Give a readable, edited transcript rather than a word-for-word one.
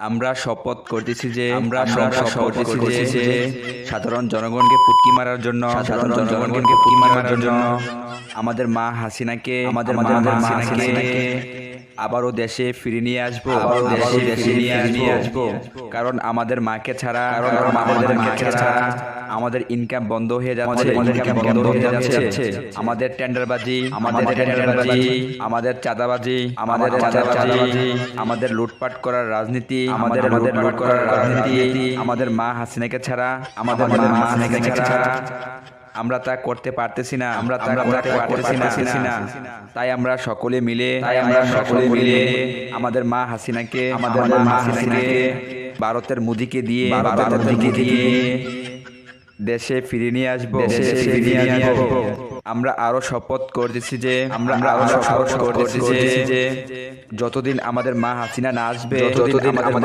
আমরা শপথ করতেছি যে সাধারণ জনগণকে পুটকি মারার জন্য আমাদের মা হাসিনাকে আবারও দেশে ফিরিয়ে নিয়ে আসবো কারণ আমাদের মাকে ছাড়া আমাদের ইনকাম বন্ধ হয়ে যাচ্ছে আমাদের টেন্ডারবাজি আমাদের চাঁদাবাজি আমাদের লুটপাট করার রাজনীতি আমাদের মা হাসিনাকে ছাড়া আমরা তা করতে পারতেছি না তাই আমরা সকলে মিলে আমাদের মা হাসিনাকে ভারতের মোদিকে দিয়ে দেশে ফিরিয়ে নিয়ে আসবো আমরা আরো শপথ করতেছি যে যতদিন আমাদের মা হাসিনা না আসবে